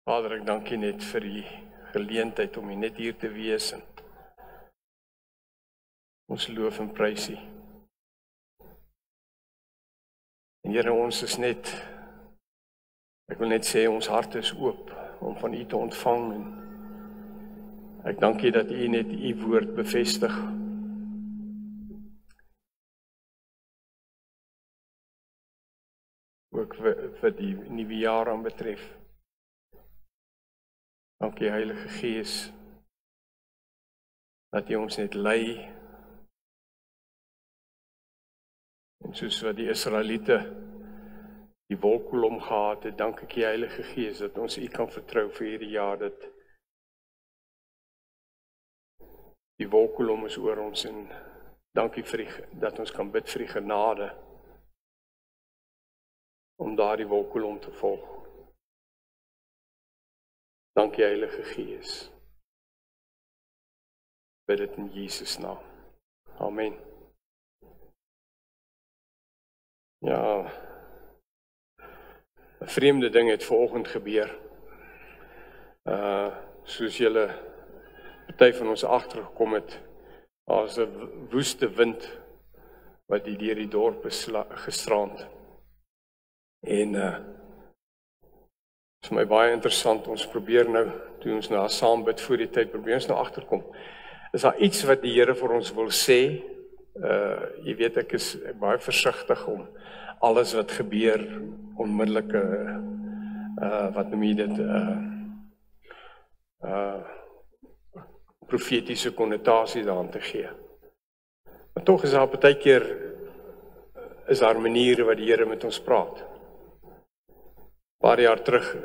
Vader, ek dank U net vir die geleentheid om net hier te wees en ons loof en prys U. En Here, ons is net, ek wil net sê, ons hart is oop om van U te ontvang en ek dank U dat U net U woord bevestig. Ook wat die nuwe jaar aan betref. Dankie Heilige Gees, dat U ons net lei. En soos wat die Israeliete die wolkkolom gehad het, dank ek U Heilige Gees, dat ons U kan vertrou vir hierdie jaar, dat die wolkkolom is oor ons en dankie dat ons kan bid vir die genade om daardie wolkkolom te volg. Dankie Heilige Gees. Bid dit in Jesus naam. Amen. Ja, 'n vreemde ding het vanoggend gebeur. Soos julle party van ons agtergekom het, as 'n woeste wind wat deur die dorp gestraand. En is vir my baie interessant, ons probeer nou, toe ons nou saam bid voor die tyd, probeer ons nou agterkom. Is daar iets wat die Here vir ons wil sê? Jy weet, ek is baie versigtig om alles wat gebeur, onmiddellike, wat noem jy dit, profetiese konnotasie daaraan te gee. Maar tog is daar partykeer, is daar maniere wat die Here met ons praat. Paar jaar terug,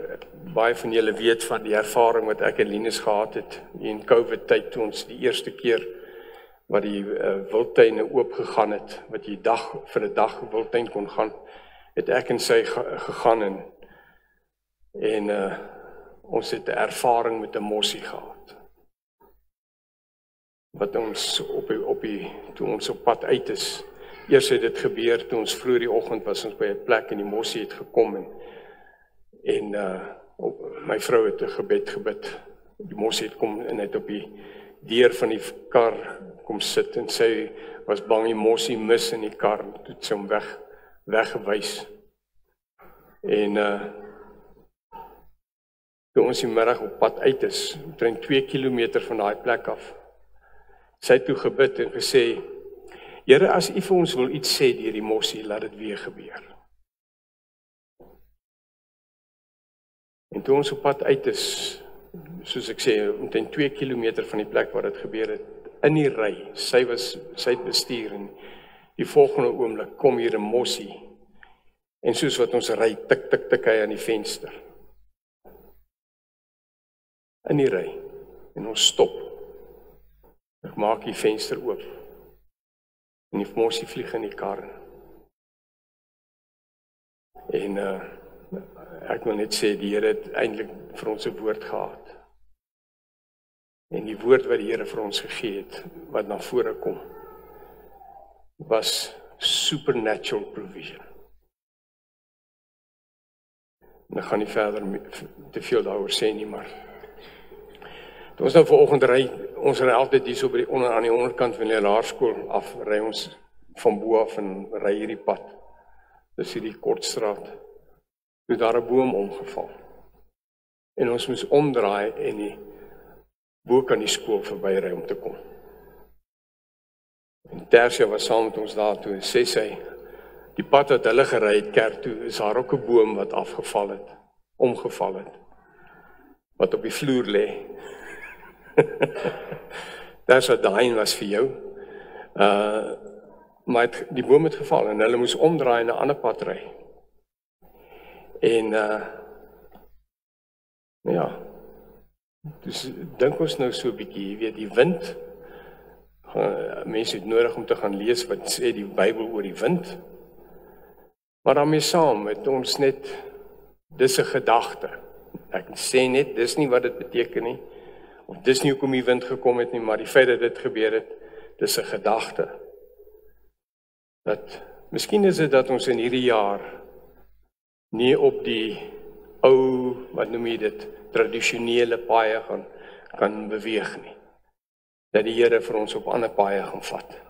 baie van julle weet van die ervaring wat ek en Linus gehad het in COVID tyd, toe ons die eerste keer wat die wildtuine oopgegaan het, wat jy vir 'n dag wildtuin kon gaan, het ek en sy gegaan en ons het 'n ervaring met 'n mossie gehad. Wat ons toe ons op pad uit is, eers het dit gebeur, toe ons vroeg die oggend was ons by 'n plek en die mossie het gekom en my vrou het 'n gebed gebid. Die mossie het kom en het op die deur van die kar kom sit en sy was bang die mossie mis in die kar, toe het sy hom weggewys. En toe ons die middag op pad uit is, omtrent 2 kilometer van daai plek af, sy het toe gebid en gesê, Here, as U vir ons wil iets sê deur die mossie, laat dit weer gebeur. En toe ons op pad uit is, soos ek sê, omtrent 2 kilometer van die plek waar dit gebeur het, in die ry, sy het bestuur en die volgende oomblik kom hier 'n mossie en soos wat ons ry, tik, tik, tik hy aan die venster. In die ry. En ons stop. Ek maak die venster oop. En die mossie vlieg in die kar. En ek wil net sê, die Here het eintlik vir ons 'n woord gehad. En die woord wat die Here vir ons gegee het, wat na vore kom, was supernatural provision. En ek gaan nie verder te veel daaroor sê nie, maar toe ons nou vanoggend ry, ons ry altyd hier so aan die onderkant van die laerskool af, ry ons van bo af en ry hierdie pad. Dis hierdie kortstraat. Toe daar 'n boom omgeval. En ons moes omdraai en die bo kan die skool verbyry om te kom. En Tersia was saam met ons daar toe en sê sy, die pad wat hulle gery het kerk toe, is daar ook 'n boom wat omgeval het, wat op die vloer lê. Daar's wat daai was vir jou. Maar die boom het geval en hulle moes omdraai en 'n ander pad ry. En ja, dus dink ons nou so 'n bietjie, jy weet, die wind, mense het nodig om te gaan lees wat sê die Bybel oor die wind, maar daarmee saam het ons net, dis 'n gedagte, ek sê net, dis nie wat dit beteken nie, of dis nie hoekom die wind gekom het nie, maar die feit dat dit gebeur het, dis 'n gedagte, dat, miskien is dit dat ons in hierdie jaar, nie op die wat noem jy dit, tradisionele paaie kan beweeg nie. Dat die Here vir ons op ander paaie gaan vat.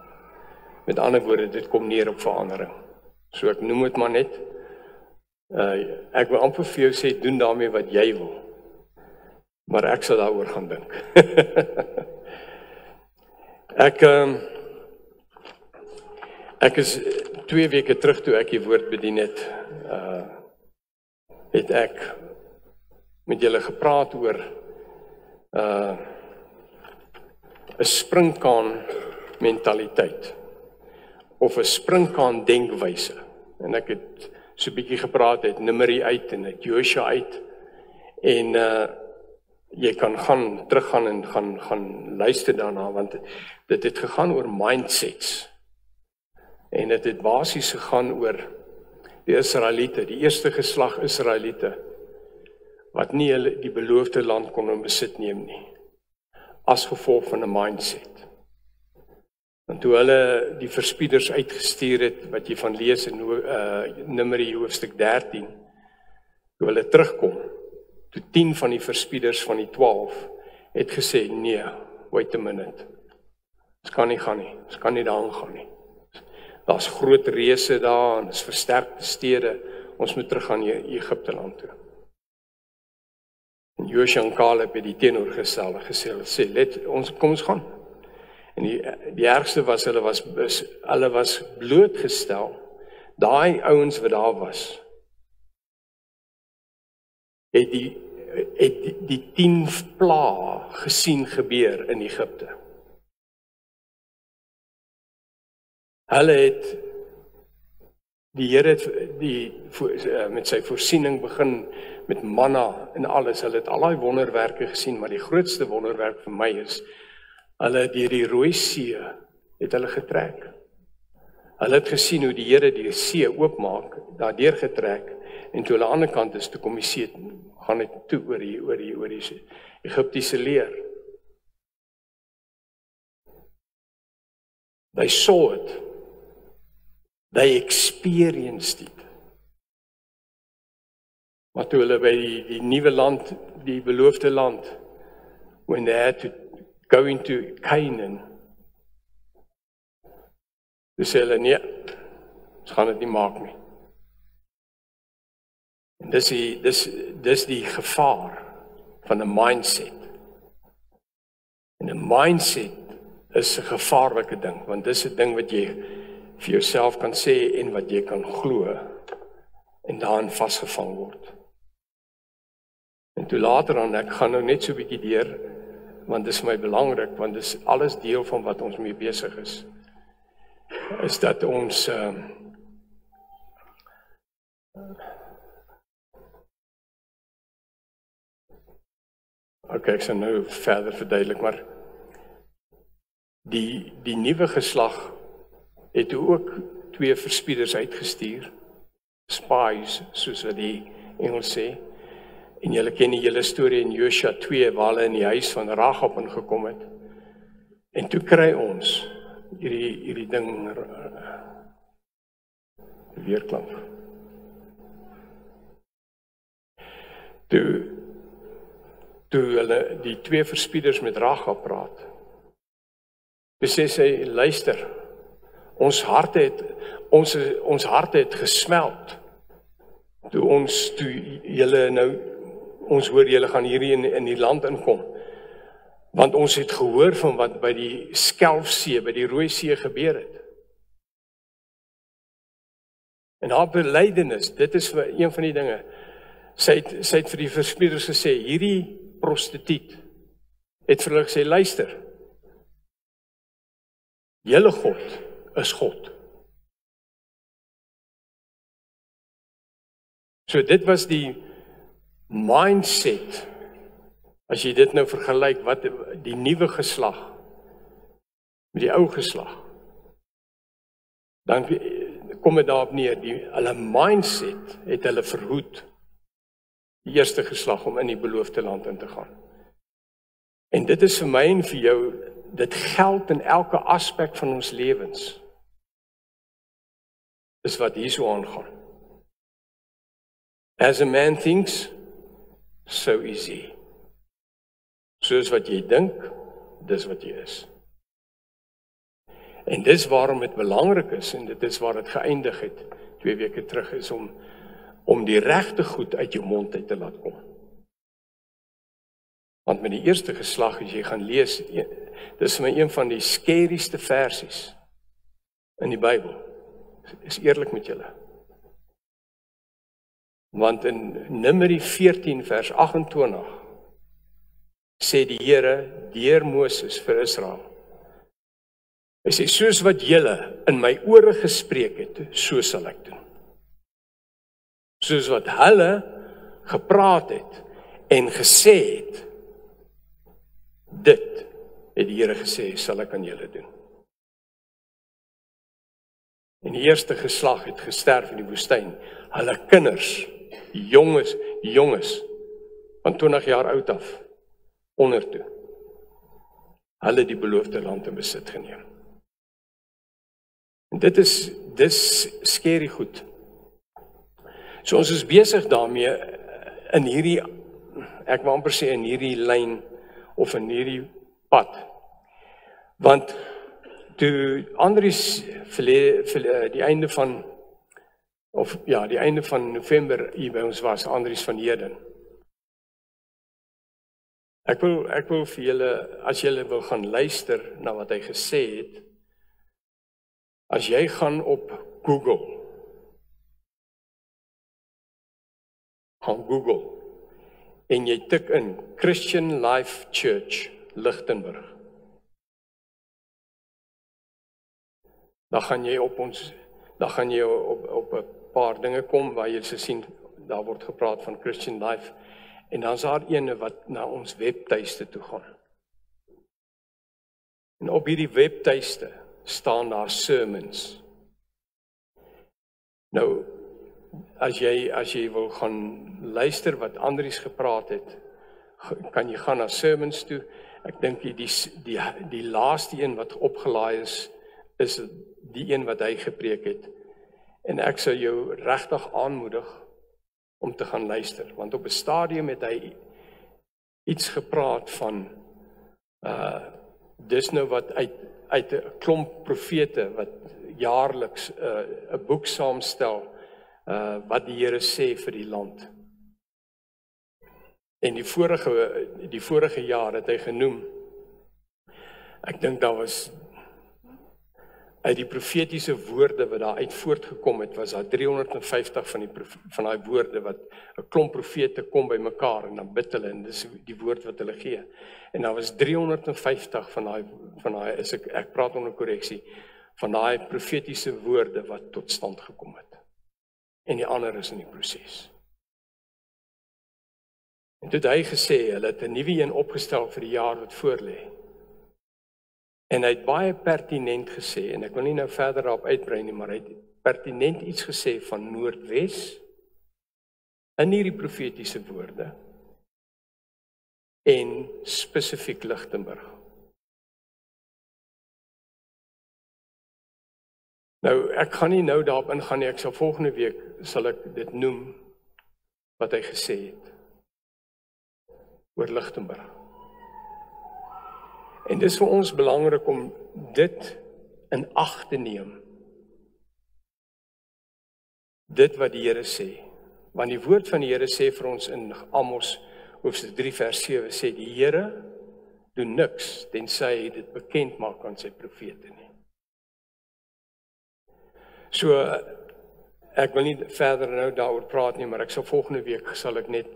Met ander woorde, dit kom neer op verandering. So ek noem dit maar net, ek wil amper vir jou sê, doen daarmee wat jy wil. Maar ek sal daaroor gaan dink. Ek is 2 weke terug toe ek die woord bedien het ek met julle gepraat oor 'n springkaan mentaliteit of 'n springkaan denkwyse. En ek het so 'n bietjie gepraat uit Numeri uit en uit Josua uit en jy kan teruggaan en gaan luister daarna, want dit het gegaan oor mindsets. En dit het basies gegaan oor die Israeliete, die eerste geslag Israeliete, wat nie hulle die beloofde land kon in besit neem nie, as gevolg van 'n mindset. En toe hulle die verspieders uitgestuur het, wat jy van lees in Numeri hoofstuk 13, toe hulle terugkom, toe 10 van die verspieders van die 12 het gesê, nee, wait a minute, ons kan nie gaan nie, ons kan nie daarin gaan nie. Daar's groot reëse daar, en is versterkte stede, ons moet terug gaan Egipte land toe. En Josua en Caleb het die teenoorgestelde gesê, kom ons gaan. En die ergste was, hulle was blootgestel, daai ouens wat daar was, het die 10 plaae gesien gebeur in Egipte. Hulle het, die Here het met sy voorsiening begin met manna en alles, hulle het al die wonderwerke gesien, maar die grootste wonderwerk vir my is, hulle deur die Rooi See het hulle getrek. Hulle het gesien hoe die Here die see oopmaak, daardeur getrek, en toe hulle aan die ander kant is, toe kom die see, gaan dit toe oor die Egiptiese leer. They saw it. They experienced it. Maar toe hulle by die nuwe land, die beloofde land, when they had to go into Canaan, toe sê hulle, nee, ons gaan dit nie maak nie. En dis die gevaar van 'n mindset. En 'n mindset is 'n gevaarlike ding, want dis 'n ding wat jy vir jouself kan sê en wat jy kan glo en daarin vasgevang word. En toe later dan, ek gaan nou net so 'n bietjie deur, want dis vir my belangrik, want dis alles deel van wat ons mee besig is dat ons ek sal nou verder verduidelik, maar die nuwe geslag het ook 2 verspieders uitgestuur, spies, soos wat die Engels sê, en julle ken die hele storie in Josua 2, waar hulle in die huis van Rahab ingekom het, en toe kry ons hierdie ding, weerklank. Toe hulle die 2 verspieders met Rahab praat, toe sê sy, luister, ons harte het gesmeld, toe julle nou, ons hoor julle gaan hier in die land inkom, want ons het gehoor van wat by die Skelfsee, by die Rooi See gebeur het. En haar belydenis, dit is vir een van die dinge, sy het vir die verspieders gesê, hierdie prostituut het vir hulle gesê, luister, julle God is God. So dit was die mindset, as jy dit nou vergelyk, wat die nuwe geslag met die ou geslag, dan kom dit daarop neer, hulle mindset het hulle verhoed, die eerste geslag om in die beloofde land in te gaan. En dit is vir my en vir jou, dit geld in elke aspek van ons lewens, is wat hier so aangaan. As a man thinks, so easy. Soos wat jy dink, dis wat jy is. En dis waarom dit belangrik is, en dit is waar dit geëindig het, 2 weke terug, is om die regte goed uit jou mond uit te laat kom. Want met die eerste geslag, as jy gaan lees, dis vir my een van die skerigste versies in die Bybel. Is eerlik met julle. Want in Numeri 14 vers 28 sê die Here deur Moses vir Israel. Hy sê, soos wat julle in my ore gespreek het, so sal ek doen. Soos wat hulle gepraat het en gesê het, dit het die Here gesê, sal ek aan julle doen. En die eerste geslag het gesterf in die woestyn. Hulle kinders, jonges, van 20 jaar oud af, ondertoe. Hulle die beloofde land in besit geneem. En dis skerry goed. So ons is besig daarmee in hierdie, ek wil amper sê in hierdie lyn of in hierdie pad. Want toe Andries die einde van November hier by ons was, Andries van Heden. Ek wil vir julle, as julle wil gaan luister na wat hy gesê het, as jy gaan op Google, en jy tik in Christian Life Church, Lichtenburg, dan gaan jy op 'n paar dinge kom waar jy sien, daar word gepraat van Christian Life, en dan is daar ene wat na ons webtuiste toe gaan. En op hierdie webtuiste staan daar sermons. Nou, as jy wil gaan luister wat Andries gepraat het, kan jy gaan na sermons toe. Ek dink die laaste een wat opgelaai is die een wat hy gepreek het. En ek sou jou regtig aanmoedig om te gaan luister, want op 'n stadium het hy iets gepraat van dis nou wat uit 'n klomp profete wat jaarliks 'n boek saamstel wat die Here sê vir die land. En die vorige jaar het hy genoem, ek dink daar was uit die profetiese woorde wat daar uit voortgekom het, was daar 350 van die woorde wat 'n klomp profete kom by mekaar en dan bid hulle, en dis die woord wat hulle gee. En daar was 350 van daai ek praat onder korreksie, van daai profetiese woorde wat tot stand gekom het. En die ander is in die proses. En toe het hy gesê, hulle het 'n nuwe een opgestel vir die jaar wat voorlê. En hy het baie pertinent gesê, en ek wil nie nou verder daarop uitbrei nie, maar hy het pertinent iets gesê van Noordwes, in hierdie profetiese woorde, en spesifiek Lichtenburg. Nou, ek gaan nie nou daarop ingaan nie, ek sal volgende week, sal ek dit noem, wat hy gesê het, oor Lichtenburg. En dis vir ons belangrik om dit in ag te neem. Dit wat die Here sê. Want die woord van die Here sê vir ons in Amos hoofstuk 3 vers 7 sê die Here doen niks tensy hy dit bekend maak aan sy profete nie. So ek wil nie verder nou daaroor praat nie, maar ek sal volgende week sal ek net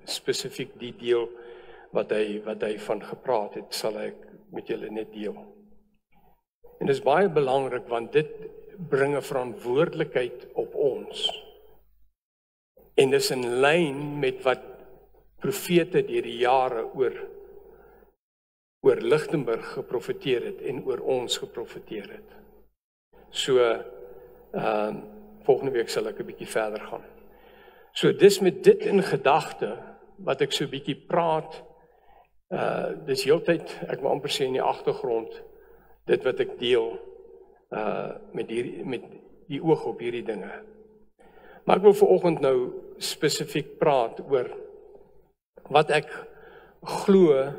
spesifiek die deel wat hy van gepraat het, sal ek met julle net deel. En dit is baie belangrik, want dit bring 'n verantwoordelikheid op ons. En dis in lyn met wat profete deur die jare oor Lichtenburg geprofeteer het en oor ons geprofeteer het. So, volgende week sal ek 'n bietjie verder gaan. So, dis met dit in gedagte, wat ek so 'n bietjie praat, dis heeltyd, ek wil amper sê in die agtergrond, dit wat ek deel, met die oog op hierdie dinge. Maar ek wil vanoggend nou spesifiek praat oor wat ek glo,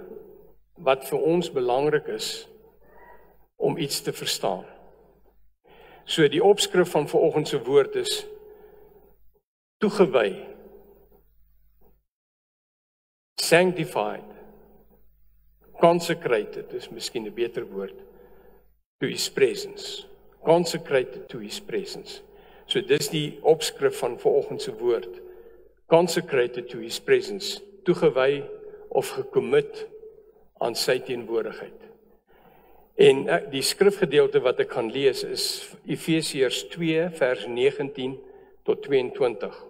wat vir ons belangrik is, om iets te verstaan. So die opskrif van vanoggend se woord is, toegewy, sanctified, consecrated, is miskien 'n beter woord, to his presence. Consecrated to his presence. So dis die opskrif van vanoggend se woord. Consecrated to his presence. Toegewy of gecommit aan sy teenwoordigheid. En die skrifgedeelte wat ek gaan lees is Efesiërs 2 vers 19 tot 22.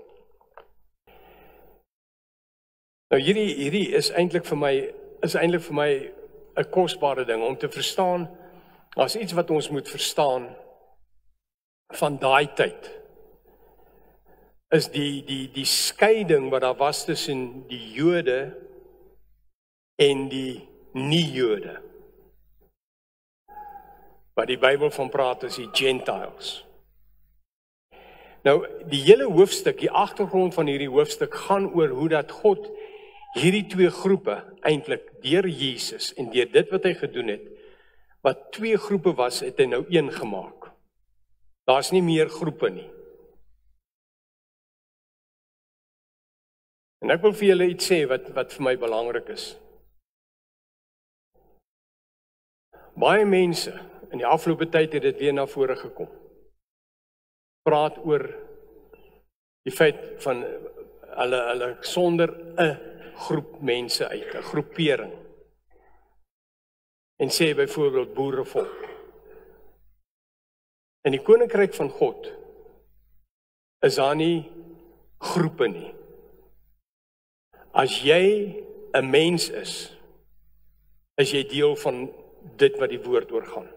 Nou hierdie is eintlik vir my 'n kosbare ding om te verstaan. As iets wat ons moet verstaan van daai tyd is die skeiding wat daar was tussen die Jode en die nie-Jode. Wat die Bybel van praat is die Gentiles. Nou die hele hoofstuk, die agtergrond van hierdie hoofstuk gaan oor hoe dat God hierdie twee groepe eintlik deur Jesus en deur dit wat hy gedoen het, wat twee groepe was, het hy nou een gemaak. Daar's nie meer groepe nie. En ek wil vir julle iets sê wat vir my belangrik is. Baie mense in die afgelope tyd het dit weer na vore gekom. Praat oor die feit van hulle sonder 'n groep mense uit, 'n groepering. En sê byvoorbeeld boerevolk. In die koninkryk van God is daar nie groepe nie. As jy 'n mens is jy deel van dit wat die woord oorgaan.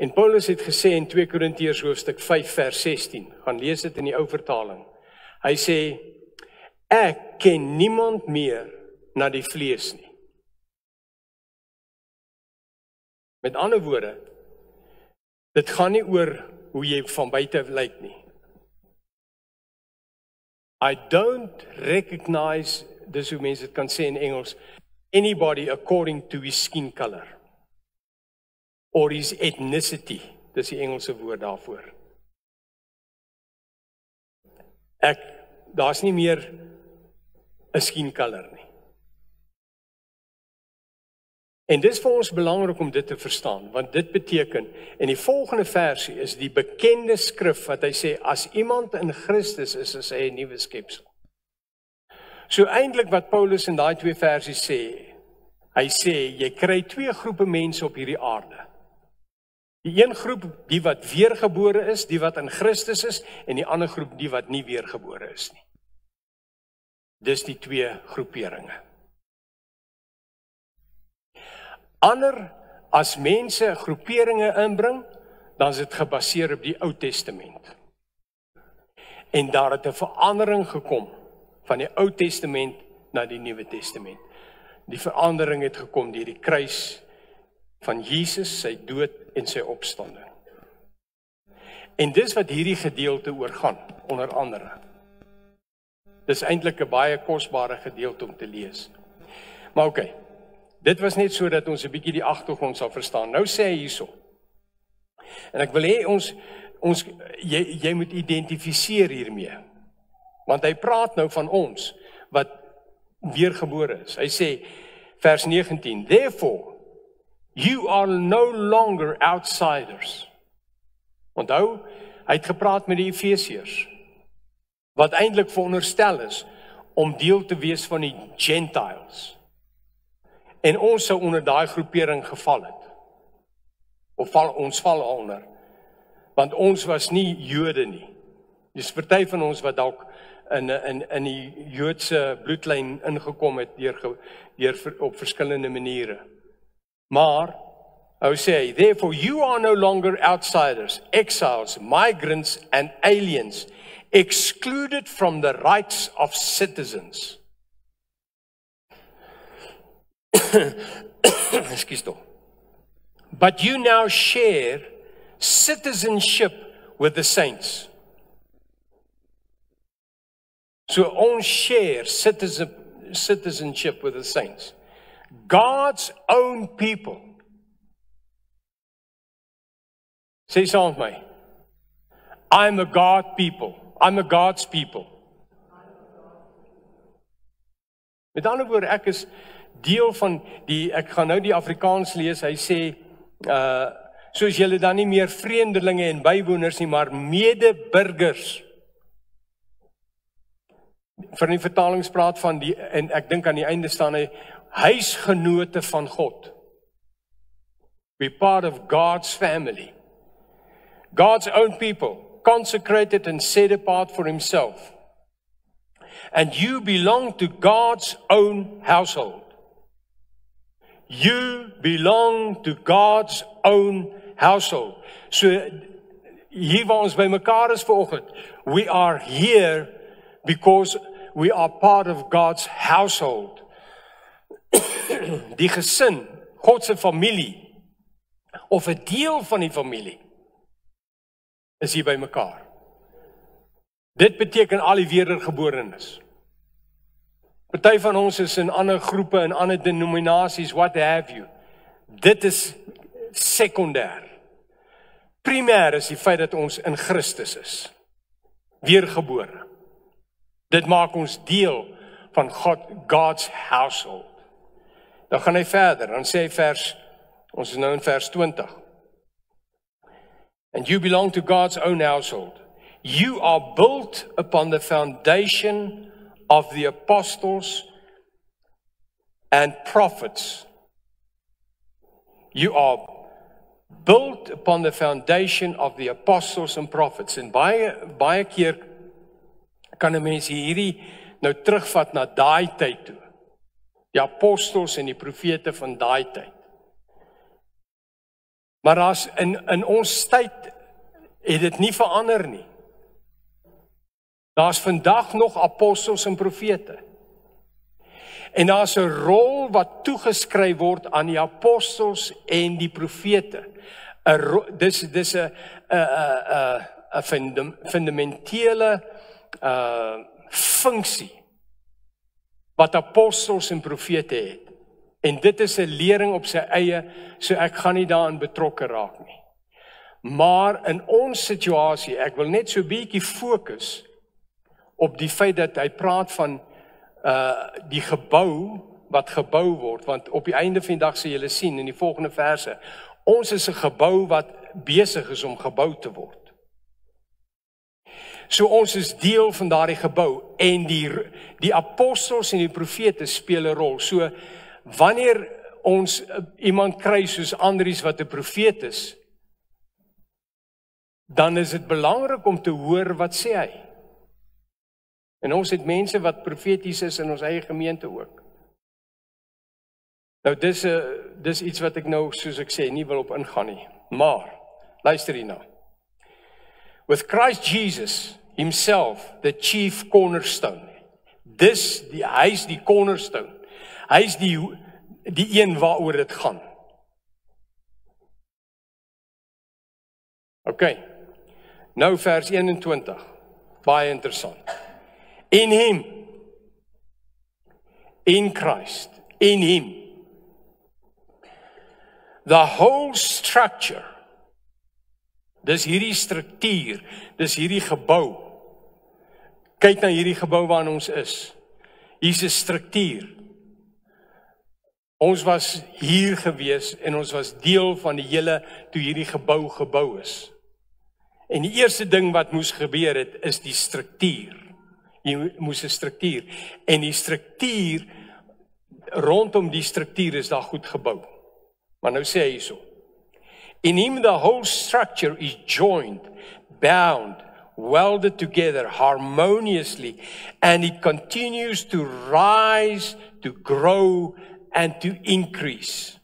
En Paulus het gesê in 2 Korintiërs hoofstuk 5 vers 16, gaan lees dit in die ou vertaling. Hy sê, ek ken niemand meer na die vlees nie. Met ander woorde, dit gaan nie oor hoe jy van buite lyk nie. I don't recognize, dis hoe mense dit kan sê in Engels, anybody according to his skin color. Or his ethnicity, dis die Engelse woord daarvoor. Daar's nie meer 'n skin color nie. En dis vir ons belangrik om dit te verstaan, want dit beteken, en die volgende versie is die bekende skrif wat hy sê, as iemand in Christus is hy 'n nuwe skepsel. So eintlik wat Paulus in daai twee versies sê, hy sê, jy kry twee groepe mense op hierdie aarde. Die een groep, die wat weergebore is, die wat in Christus is, en die ander groep, die wat nie weergebore is nie. Dis die twee groeperinge. Ander, as mense groeperinge inbring, dan is dit gebaseer op die Ou Testament. En daar het 'n verandering gekom van die Ou Testament na die Nuwe Testament. Die verandering het gekom deur die kruis van Jesus, sy dood en sy opstanding. En dis wat hierdie gedeelte oor gaan, onder andere. Dis eintlik 'n baie kosbare gedeelte om te lees. Maar oké, dit was net sodat ons 'n bietjie die agtergrond sal verstaan. Nou sê hy hierso. En ek wil hê jy moet identifiseer hiermee. Want hy praat nou van ons wat weergebore is. Hy sê vers 19, therefore you are no longer outsiders. Onthou, hy het gepraat met die Efesiërs wat eintlik veronderstel is om deel te wees van die Gentiles. En ons sou onder daai groepering geval het. Ons val onder. Want ons was nie Jode nie. Dis party van ons wat dalk in die Joodse bloedlyn ingekom het deur op verskillende maniere. Maar hy sê, therefore you are no longer outsiders, exiles, migrants and aliens, excluded from the rights of citizens. Excuse me. But you now share citizenship with the saints. So ons share citizenship with the saints. God's own people. Sê saam met my. I'm a God people. I'm a God's people. Met ander woorde, ek is deel van ek gaan nou die Afrikaans lees, hy sê, soos julle dan nie meer vreemdelinge en bywoners nie, maar medeburgers. Vir die vertalings praat van en ek dink aan die einde staan hy, huisgenote van God. Be part of God's family. God's own people, consecrated and set apart for himself. And you belong to God's own household. You belong to God's own household. So, hier waar ons by mekaar is vanoggend, we are here because we are part of God's household. Die gesin, God se familie, of 'n deel van die familie, is hier by mekaar. Dit beteken al die wedergeborenes. Party van ons is in ander groepe, in ander denominasies, what have you. Dit is sekondêr. Primêr is die feit dat ons in Christus is. Weergebore. Dit maak ons deel van God's household. Dan gaan hy verder, dan sê hy ons is nou in vers 20. And you belong to God's own household. You are built upon the foundation of the apostles and prophets. You are built upon the foundation of the apostles and prophets. En baie keer kan 'n mens hierdie nou terugvat na daai tyd toe. Die apostels en die profete van daai tyd. Maar as in ons tyd het dit nie verander nie. Daar's vandag nog apostels en profete. En daar's 'n rol wat toegeskryf word aan die apostels en die profete. Dis 'n fundamentele funksie wat apostels en profete het. En dit is 'n lering op sy eie, so ek gaan nie daarin betrokke raak nie. Maar in ons situasie, ek wil net so 'n bietjie fokus op die feit dat hy praat van die gebou wat gebou word, want op die einde van die dag sal julle sien in die volgende verse, ons is 'n gebou wat besig is om gebou te word. So ons is deel van daardie gebou en die apostels en die profete speel 'n rol. So wanneer ons iemand kry soos Andries wat 'n profeet is, dan is dit belangrik om te hoor wat sê hy. En ons het mense wat profeties is in ons eie gemeente ook. Nou dis iets wat ek nou, soos ek sê, nie wil op ingaan nie. Maar, luister hier nou. With Christ Jesus himself, the chief cornerstone. Hy is die cornerstone. Hy is die een waaroor dit gaan. Okay. Nou vers 21. Baie interessant. In him. In Christ. In him. The whole structure. Dis hierdie struktuur, dis hierdie gebou. Kyk na hierdie gebou waarin ons is. Hier's 'n struktuur. Ons was hier gewees en ons was deel van die hele toe hierdie gebou gebou is. En die eerste ding wat moes gebeur het, is die struktuur. Jy moes 'n struktuur. En die struktuur, rondom die struktuur is daar goed gebou. Maar nou sê hy hierso. In him the whole structure is joined, bound, welded together harmoniously, and it continues to rise, to grow, and to increase.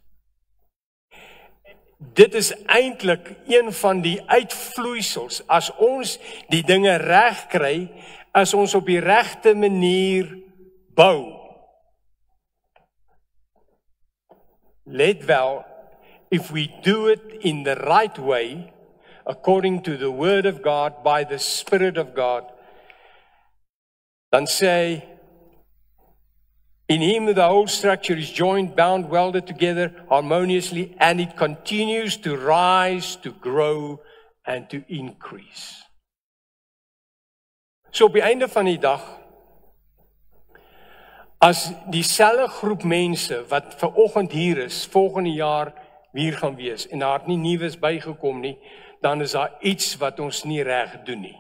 Dit is eintlik een van die uitvloeisels. As ons die dinge reg kry, as ons op die regte manier bou. Let wel, if we do it in the right way, according to the word of God, by the Spirit of God, dan sê hy, in him the whole structure is joined, bound, welded together harmoniously, and it continues to rise, to grow, and to increase. So op die einde van die dag, as dieselfde groep mense wat vanoggend hier is, volgende jaar hier gaan wees, en daar het nie nuus bygekom nie, dan is daar iets wat ons nie reg doen nie.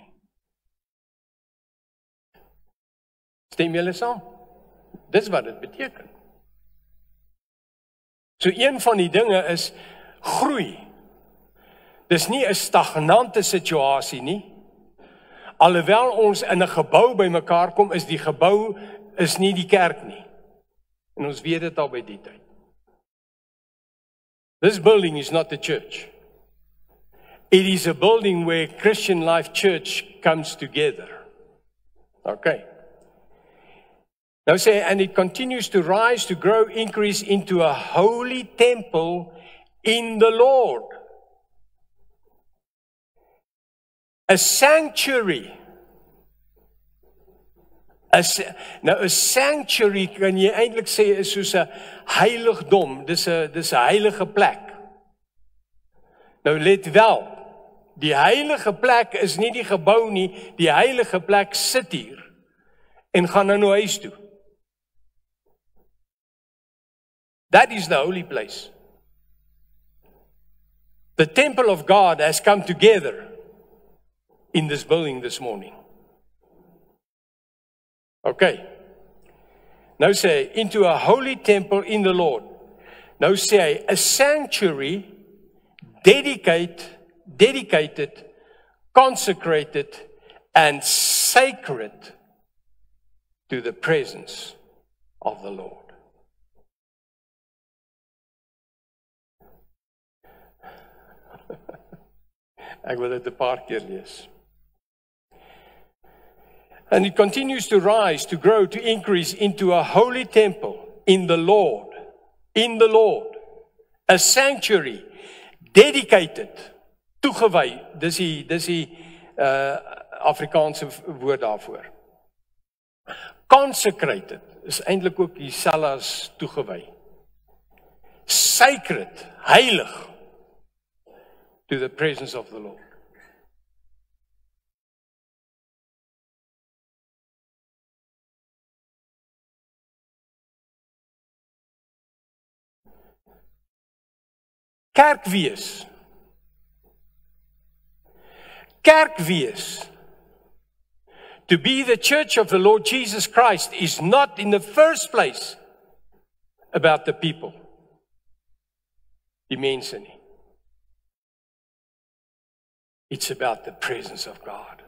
Stem julle saam? Dis wat dit beteken. So een van die dinge is groei. Dis nie 'n stagnante situasie nie. Alhoewel ons in 'n gebou bymekaar kom, is die gebou is nie die kerk nie. En ons weet dit al by die tyd. This building is not the church. It is a building where Christian Life Church comes together. Okay. Now say, and it continues to rise, to grow, increase into a holy temple in the Lord. A sanctuary. Nou 'n sanctuary kan jy eintlik sê is soos 'n heiligdom, dis 'n heilige plek. Nou let wel, die heilige plek is nie die gebou nie, die heilige plek sit hier en gaan nou huis toe. That is the holy place. The temple of God has come together in this building this morning. Okay. Nou sê, into a holy temple in the Lord. Nou sê, a sanctuary dedicated, consecrated, and sacred to the presence of the Lord. Ek wil dit 'n paar keer lees. And it continues to rise, to grow, to increase into a holy temple in the Lord, a sanctuary dedicated, toegewy. Dis die Afrikaanse woord daarvoor. Consecrated is eintlik ook dieselfde as toegewy. Sacred, heilig, to the presence of the Lord. Kerk wees. To be the church of the Lord Jesus Christ is not in the first place about the people. Die mense nie. It's about the presence of God.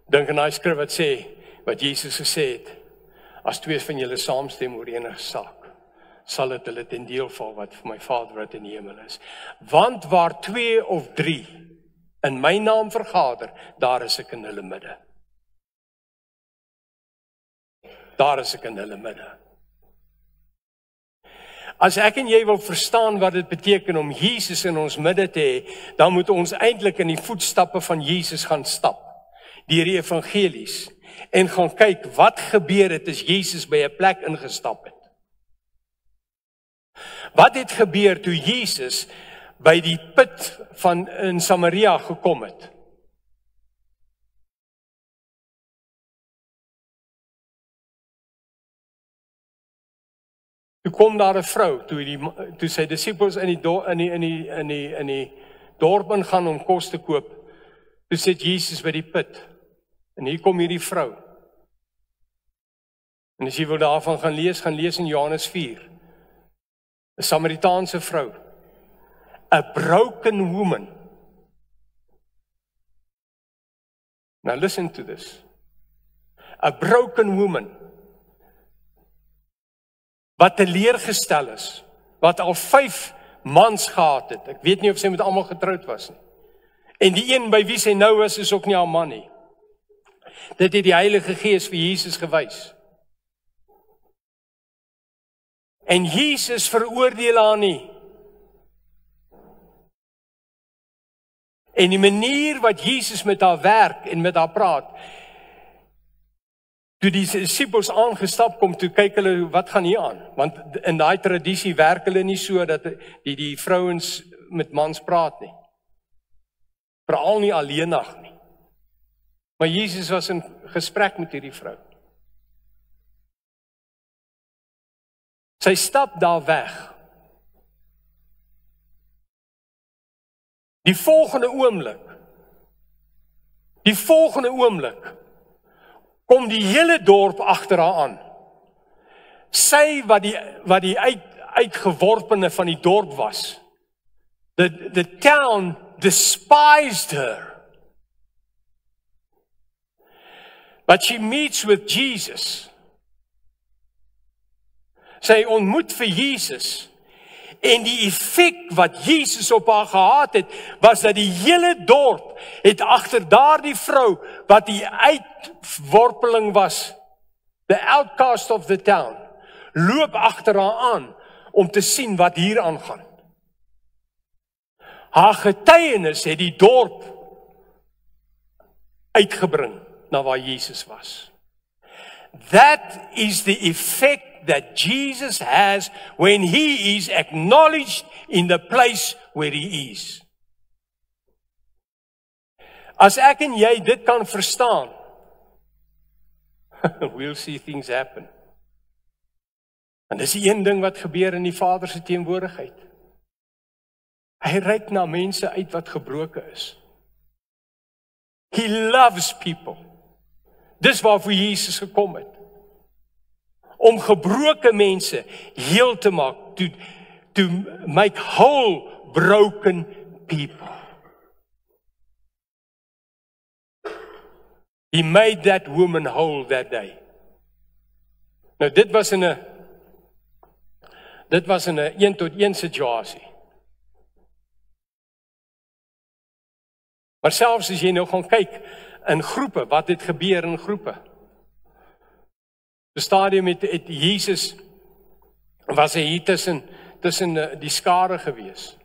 Dink aan daai skrif wat sê, wat Jesus gesê het, as twee van julle saamstem oor enige saak, sal dit hulle ten deel val wat vir my Vader wat in die hemel is. Want waar 2 of 3 in my naam vergader, daar is ek in hulle midde. Daar is ek in hulle midde. As ek en jy wil verstaan wat dit beteken om Jesus in ons midde te hê, dan moet ons eintlik in die voetstappe van Jesus gaan stap, deur die evangelies, en gaan kyk wat gebeur het as Jesus by 'n plek ingestap het. Wat het gebeur toe Jesus by die put van in Samaria gekom het? Toe kom daar 'n vrou, toe sy disippels in die dorp ingaan om kos te koop, toe sit Jesus by die put. En hier kom hierdie vrou. En as jy wil daarvan gaan lees in Johannes 4. 'n Samaritaanse vrou. A broken woman. Now listen to this. A broken woman. Wat teleurgestel is. Wat al 5 mans gehad het. Ek weet nie of sy met almal getroud was nie. En die een by wie sy nou is ook nie haar man nie. Dit het die Heilige Gees vir Jesus gewys. En Jesus veroordeel haar nie. En die manier wat Jesus met haar werk en met haar praat, toe die disippels aangestap kom, toe kyk hulle, wat gaan hier aan? Want in daai tradisie werk hulle nie so dat die vrouens met mans praat nie. Veral nie alleenig nie. Maar Jesus was in gesprek met hierdie vrou. Sy stap daar weg. Die volgende oomblik, kom die hele dorp agter haar aan. Sy wat die uitgeworpene van die dorp was. The town despised her. But she meets with Jesus. Sy ontmoet vir Jesus. En die effek wat Jesus op haar gehad het, was dat die hele dorp het agter daardie vrou, wat die uitworpeling was, the outcast of the town, loop agter haar aan, om te sien wat hier aangaan. Haar getuienis het die dorp uitgebring, na waar Jesus was. That is the effect that Jesus has when he is acknowledged in the place where he is. As ek en jy dit kan verstaan, we'll see things happen. En dis die een ding wat gebeur in die Vader se teenwoordigheid. Hy reik na mense uit wat gebroken is. He loves people. Dis waarvoor Jesus gekom het. Om gebroken mense heel te maak, to make whole broken people. He made that woman whole that day. Nou dit was in 'n 1-tot-1 situasie. Maar selfs as jy nou gaan kyk in groepe, wat het gebeur in groepe? Die stadium het Jesus, was hy hier tussen die skare gewees.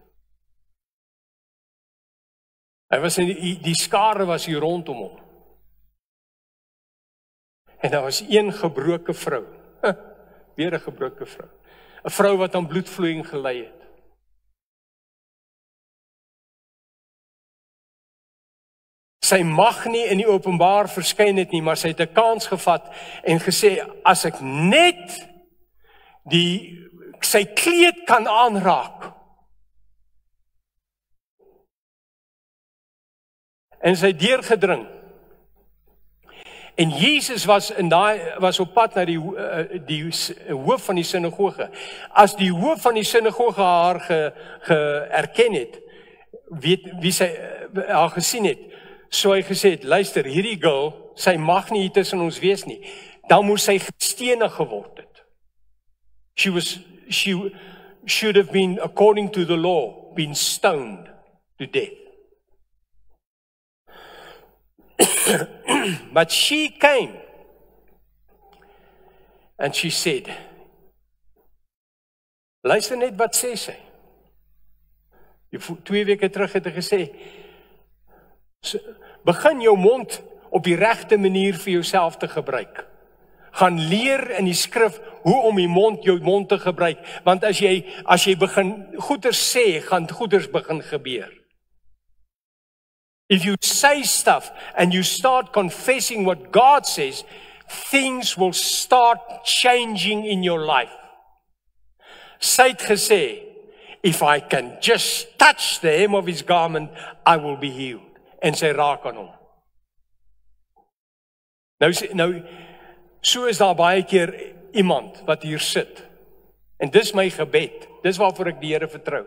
Hy was in die skare was hier rondom hom. En daar was een gebroke vrou, weer 'n gebroke vrou. 'n Vrou wat aan bloedvloeiing gely het. Sy mag nie in die openbaar verskyn het nie, maar sy het 'n kans gevat en gesê, as ek net sy kleed kan aanraak. En sy het deurgedring. En Jesus was op pad na die hoof van die sinagoge. As die hoof van die sinagoge haar geerken het, wie sy haar gesien het, so hy gesê het, luister, hierdie girl, sy mag nie hier tussen ons wees nie. Dan moes sy gestenig geword het. She should have been, according to the law, been stoned to death. But she came and she said, luister net wat sê sy. 2 weke terug het hy gesê, begin jou mond op die regte manier vir jouself te gebruik. Gaan leer in die skrif hoe om jou mond te gebruik, want as jy begin goeders sê, gaan goeders begin gebeur. If you say stuff and you start confessing what God says, things will start changing in your life. Sy het gesê, if I can just touch the hem of his garment, I will be healed. En sy raak aan hom. Nou, so is daar baie keer iemand wat hier sit. En dis my gebed. Dis waarvoor ek die Here vertrou.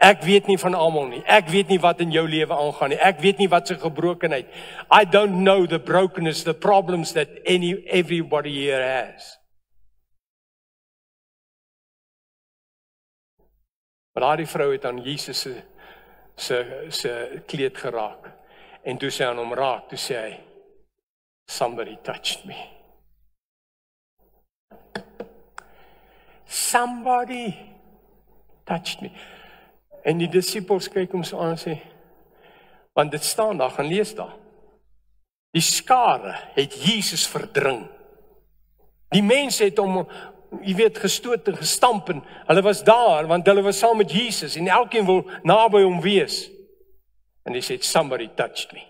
Ek weet nie van almal nie. Ek weet nie wat in jou lewe aangaan nie. Ek weet nie wat se gebrokenheid. I don't know the brokenness, the problems that everybody here has. Maar daardie vrou het aan Jesus se kleed geraak. En toe sy aan hom raak, toe sê hy, somebody touched me. Somebody touched me. En die disippels kyk hom so aan en sê, want dit staan daar, gaan lees daar. Die skare het Jesus verdring. Die mense het hom, jy weet, gestoot en gestamp en hulle was daar, want hulle was saam met Jesus en elkeen wil naby hom wees. En hy sê, somebody touched me.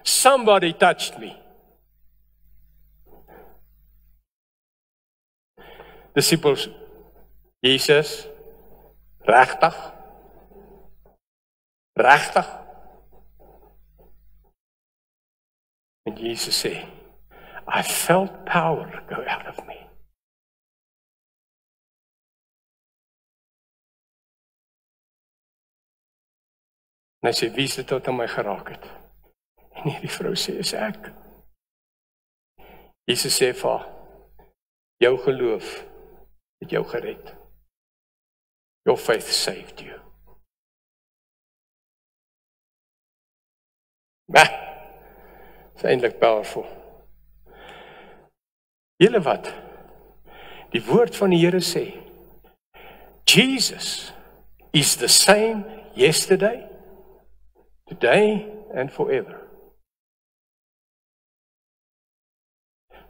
Somebody touched me. Disciples, Jesus, regtig? Regtig? En Jesus sê, I felt power go out of me. En hy sê, wie is dit wat aan my geraak het? En hierdie vrou sê, is ek. Jesus sê vir haar, jou geloof het jou gered. Your faith saved you. Maar, is eintlik powerful. Julle wat? Die woord van die Here sê, Jesus is the same yesterday, today and forever.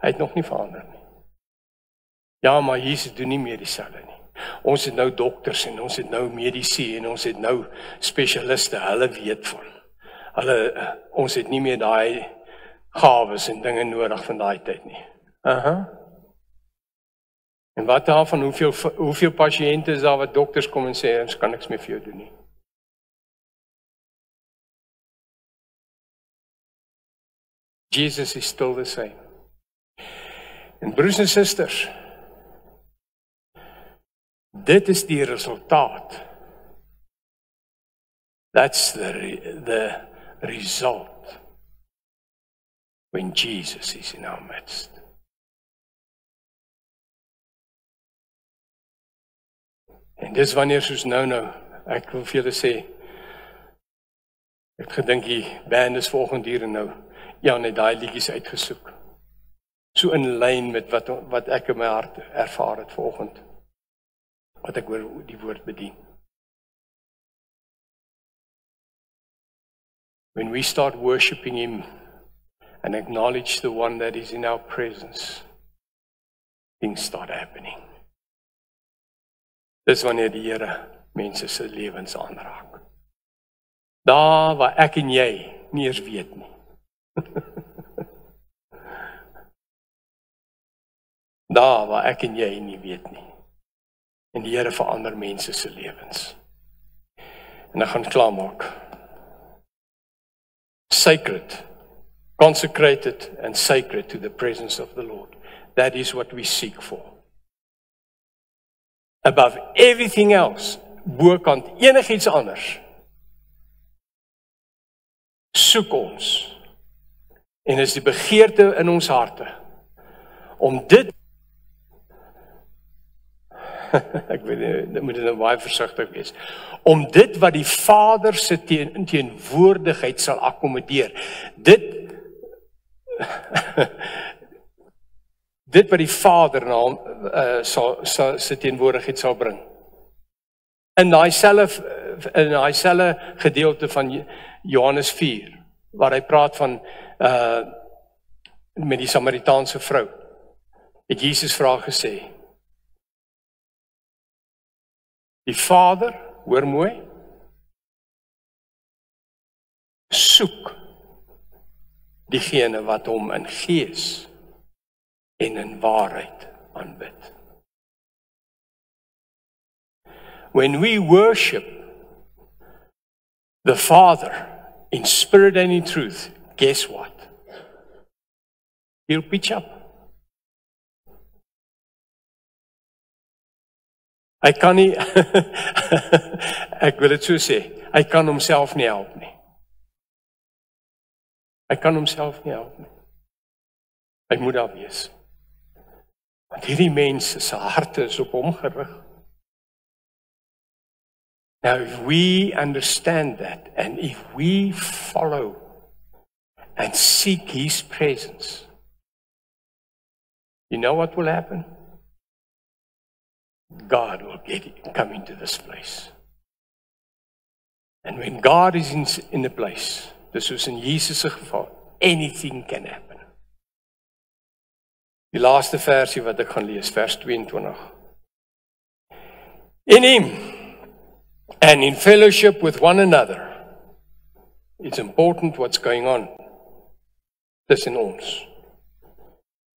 Hy het nog nie verander nie. Ja, maar Jesus doen nie meer dieselfde nie. Ons het nou dokters en ons het nou medici en ons het nou spesialiste, hulle weet van. Ons het nie meer daai gawes en dinge nodig van daai tyd nie. En wat daarvan, hoeveel pasiënte is daar wat dokters kom en sê, ons kan niks meer vir jou doen nie. Jesus is still the same. En broers en susters, dit is die resultaat. That's the result when Jesus is in our midst. En dis wanneer soos nou, ek wil vir julle sê, ek het gedink die band is volgende hier en nou, ja, net daai liedjies uitgesoek. So in lyn met wat ek in my hart ervaar het vanoggend, wat ek oor die woord bedien. When we start worshiping Him and acknowledge the one that is in our presence, things start happening. Dis wanneer die Here mense se lewens aanraak. Daar waar ek en jy nie eens weet nie. Daar waar ek en jy nie weet nie. En die Here verander mense se lewens. En ek gaan klaarmaak. Sacred, consecrated and sacred to the presence of the Lord. That is what we seek for. Above everything else, bokant enigiets anders, soek ons, en is die begeerte in ons harte, om dit, ek weet nie, dit moet nou baie versigtig wees, om dit wat die Vader se teenwoordigheid sal akkommodeer, dit wat die Vader se teenwoordigheid sal bring. In daai selfe gedeelte van Johannes 4, waar hy praat van met die Samaritaanse vrou, het Jesus vir haar gesê, die Vader, hoor mooi, soek diegene wat hom in gees en in waarheid aanbid. When we worship the Father in spirit and in truth, guess what? He'll pitch up. Hy kan nie, ek wil dit so sê, hy kan homself nie help nie. Hy kan homself nie help nie. Hy moet daar wees. Want hierdie mense se harte is op hom gerig. Now, if we understand that, and if we follow and seek His presence, you know what will happen? God will come into this place. And when God is in the place, dis soos in Jesus' geval, anything can happen. Die laaste versie wat ek gaan lees, vers 22. In him, and in fellowship with one another, it's important what's going on. Dis in ons.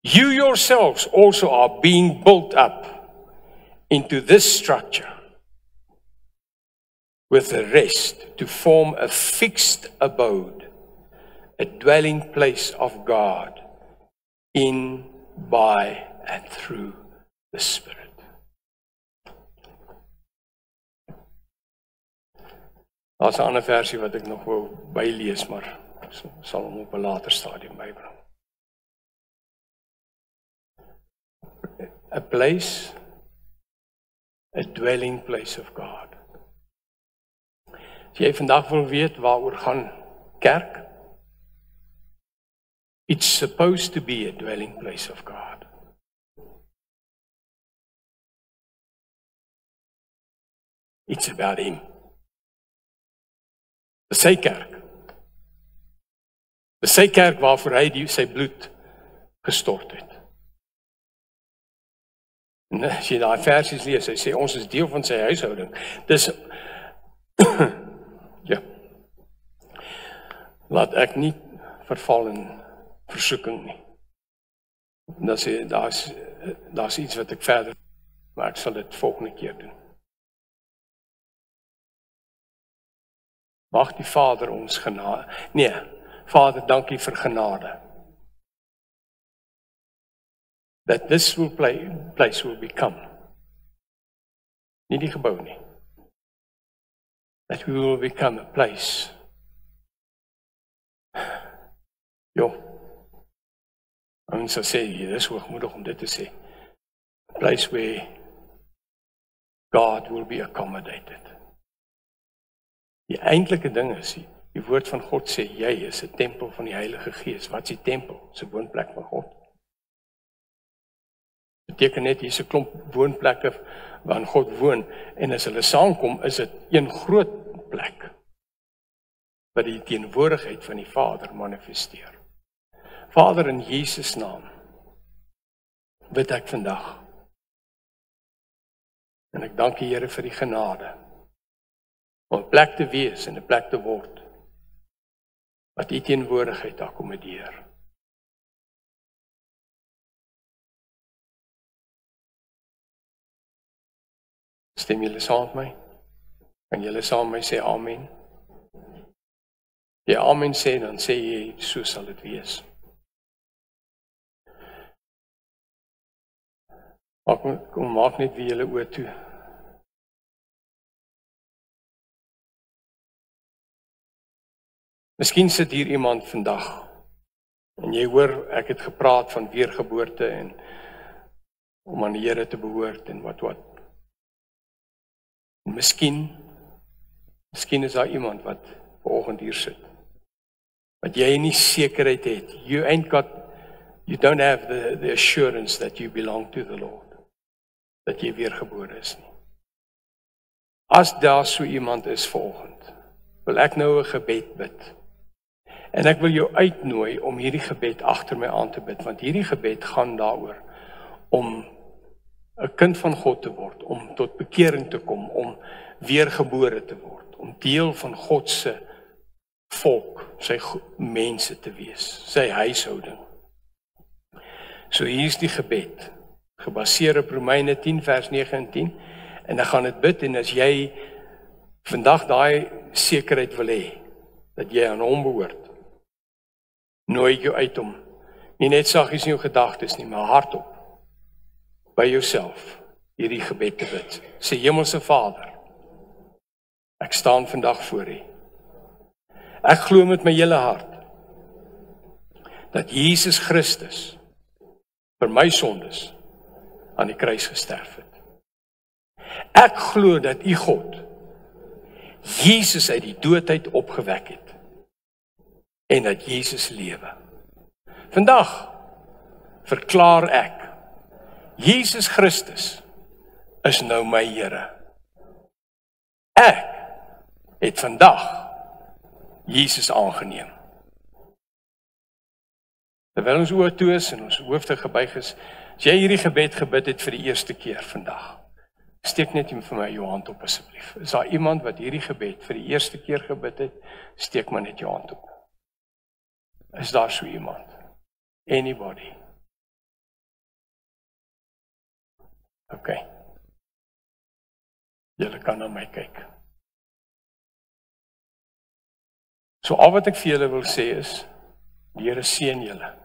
You yourselves also are being built up into this structure with the rest to form a fixed abode, a dwelling place of God in, by, and through the Spirit. Daar's 'n ander versie wat ek nog wou bylees, maar sal hom op 'n later stadium bybring. A place, a dwelling place of God. As jy vandag wil weet waaroor gaan kerk, it's supposed to be a dwelling place of God. It's about him. Dis sy kerk. Dis sy kerk waarvoor hy sy bloed gestort het. En as jy daai versies lees, hy sê ons is deel van sy huishouding. Dis ja. Laat ek nie verval in versoeking nie. Dan sê daar's iets wat ek verder, maar ek sal dit volgende keer doen. Mag die Vader ons genade. Nee, Vader, dankie vir genade. That this place will become. Nie die gebou nie. That we will become a place. Ons sal sê, dis hoogmoedig om dit te sê. A place where God will be accommodated. Die eintlike ding is, die woord van God sê, jy is 'n tempel van die Heilige Gees. Wat is die tempel? Dis 'n woonplek van God. Beteken net, hier is 'n klomp woonplekke waarin God woon, en as hulle saamkom, is dit een groot plek, wat die teenwoordigheid van die Vader manifesteer. Vader, in Jesus' naam, bid ek vandag, en ek dank die Here vir die genade, om 'n plek te wees en 'n plek te word, wat die teenwoordigheid akkommodeer. Stem julle saam met my? Kan julle saam met my sê amen? Ja, amen sê, dan sê jy, so sal dit wees. Maak net weer julle oë toe. Miskien sit hier iemand vandag, en jy hoor, ek het gepraat van weergeboorte, en om aan die Here te behoort, en wat. Miskien is daar iemand wat vanoggend hier sit, wat jy nie sekerheid het. You don't have the assurance that you belong to the Lord, dat jy weergebore is nie. As daar so iemand is vanoggend, wil ek nou 'n gebed bid. En ek wil jou uitnooi om hierdie gebed agter my aan te bid, want hierdie gebed gaan daaroor om 'n kind van God te word, om tot bekering te kom, om weergebore te word, om deel van God se volk, sy mense te wees, sy huishouding. So hier is die gebed, gebaseer op Romeine 10 vers 9 en 10, en ek gaan dit bid, en as jy vandag daai sekerheid wil hê, dat jy aan hom behoort, nooi jou uit om, nie net saggies in jou gedagtes nie, maar hardop, by jouself, hierdie gebed te bid. Sê, Hemelse Vader, ek staan vandag voor U. Ek glo met my hele hart, dat Jesus Christus, vir my sondes, aan die kruis gesterf het. Ek glo dat U God, Jesus uit die doodheid opgewek het, en dat Jesus lewe. Vandag verklaar ek, Jesus Christus is nou my Here. Ek het vandag Jesus aangeneem. Terwyl ons oë toe is en ons hoofde gebuig is, as jy hierdie gebed gebid het vir die eerste keer vandag, steek net vir my jou hand op asseblief. Is daar iemand wat hierdie gebed vir die eerste keer gebid het, steek maar net jou hand op. Is daar so iemand? Anybody? Okay. Julle kan na my kyk. So al wat ek vir julle wil sê is, die Here seën julle.